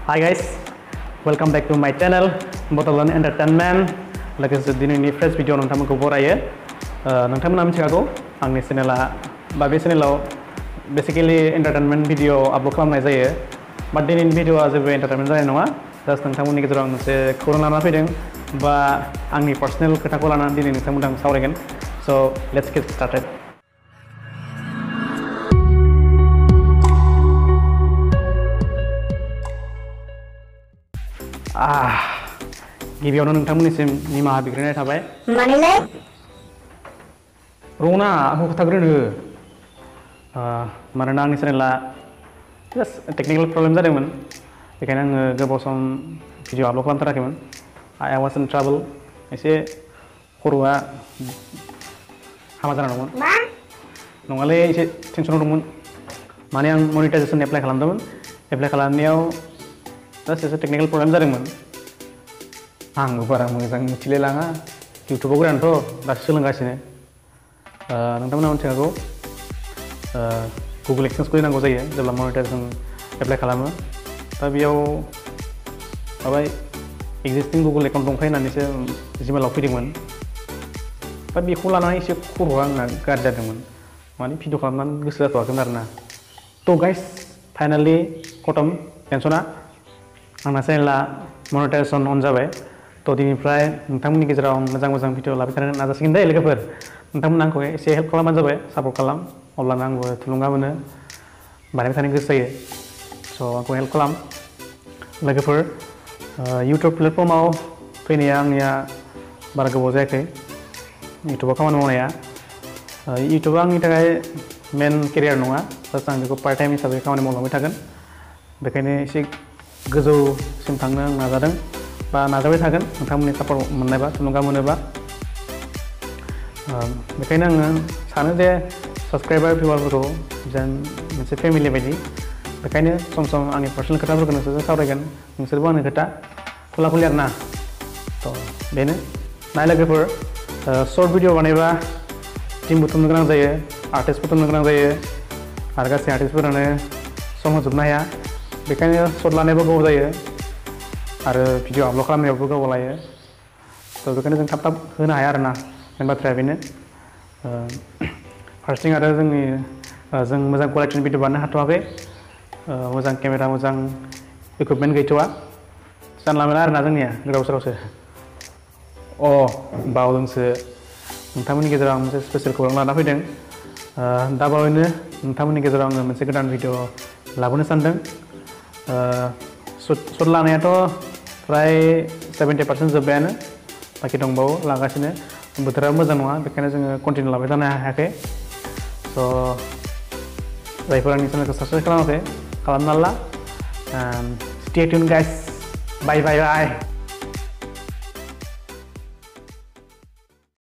Hi guys, welcome back to my channel Botolan Entertainment. Logoसे दिनैनि fresh video नोंथांमोनखौ बरायो। नोंथांमोना मिथिखागौ आंनि चेनेला बा बे चेनेलाव बेसिकेलि एन्टारटेनमेन्ट भिडिअ आपल'ड खालामनाय जायो। बाट दिनैनि भिडिअआ जेबो एन्टारटेनमेन्ट जानाय नङा। जास्ट नोंथांमोननि गेजेराव आं मोनसे खौरां लाना फैदों बा आंनि पार्सनेल खोथाखौ लानानै दिनै नोंथांमोनजों सावरायगोन। So let's get started. गिबियावनो नोंथांमोननिसिम निमाहा बिग्रोनाय थाबाय। मानिलाय रंना आंखौ खोथाग्रोनो मानोना आंनि चेनेला जास्ट टेकनिकेल प्रब्लेम जादोंमोन, बेखायनो आङो गोबाव सम भिडिअ आपल'ड खालामथाराखैमोन। आइ वाज इन ट्राबल, एसे खर'आ हामा जाना दंमोन। नङालै एसे टेनसनाव दंमोन। माने आं मनिटाइजेसन एप्लाइ खालामदोंमोन, एप्लाइ खालामनायाव जास्ट एसे टेकनिकेल प्रब्लेम जादोंमोन। आंबो बारा मोजां मिथिलायलाङा, इउटुबाव गोदानथ' दासो सोलोंगासिनो। नोंथांमोना मिथिखागौ गुगल एक्सचेन्जखौ होनांगौ जायो जेब्ला मनिटाइजेसन एप्लाइ खालामो। दा बेयाव माबा एक्जिस्टिं गुगल एकाउन्ट दंखायो होननानैसो जिमेलाव फैदोंमोन। दा बेखौ लानानै एसे खर'आ आंना गाज्रि जादोंमोन, माने भिडिअ खालामनानै गोसो जाथ'वाखैमोन आरोना। थ' गाइस फाइनालि खतम टेनसना, आंना चेनेला मनिटाइजेसन अन जाबाय। थ' दिनैनिफ्राय नोंथांमोननि गेजेराव आं मोजां भिडिअ लाबाय थानो नाजासिगोन दे लोगोफोर। नोंथांमोना आंखौ एसे हेल्प खालामबानो जाबाय, सापर्ट खालाम, अब्लानो आंबो थुलुंगा मोनो, बानायबाय थानो गोसो जायो। स' आंखौ हेल्प खालाम लोगोफोर। इउटुब प्लेटफर्माव फैनाया आंनिया बारा गोबाव जायाखै, इउटुबाव खामानि मावनाया। इउटुबा आंनि थाखाय मेन केरियार नङा, जास्ट आं बेखौ पार्ट टाइम हिसाबै खामानि मावलांबाय थागोन। बेखायनो एसे गोजौसिम थांनो आं नाजादों बा नाजाबाय थागोन, नोंथांमोननि सापर्ट मोननायबा, थुलुंगा मोनोबा। बेखायनो आङो सानो जे साबस्क्राइबार भिउवारफोरखौ जेन मोनसे फेमिलि बायदि। बेखायनो सम सम आंनि पार्सनेल खोथाफोरखौ नोंसोरजों सावरायगोन, नोंसोरबो आंनि खोथा खुला खुलि आरोना। थ' बेनो नाय लोगोफोर, सर्ट भिडिअ बानायबा टिम बुथुमनो गोनां जायो, आर्टिस्ट बुथुमनो गोनां जायो, आरो गासै आर्टिस्टफोरानो सम होजोबनो हाया। बेखायनो सर्ट लानायाबो गोबाव जायो आरो भिडिअ आपल'ड खालामनायावबो गोबाव लायो। थ' बेखायनो जों थाब थाब होनो हाया आरोना, मेन बाथ्राया बेनो। फार्स्टिं आरो जों मोजां क्वालिटिनि भिडिअ बानायनो हाथ'वाखै, मोजां केमेरा, मोजां इकुइपमेन्ट गैथ'वा, जानला मोनला आरोना जोंनिया, गोदाव सोरावसो। बावदोंसो, नोंथांमोननि गेजेराव आं मोनसे स्पेसियेल खौरां लाना फैदों। दा बावैनो नोंथांमोननि गेजेराव आङो मोनसे गोदान भिडिअ लाबोनो सानदों। शट लानायाथ' फ्राय 70% जोब्बायानो, बाखि दंबावो लागासिनो। बोथोराबो मोजां नङा, बेखायनो जोङो कन्टिनिउ लाबाय थानो हायाखै। स' जायफोर आंनि चेनेलखौ साबस्क्राइब खालामाखै, खालामना ला। Stay tune guys, bye bye bye.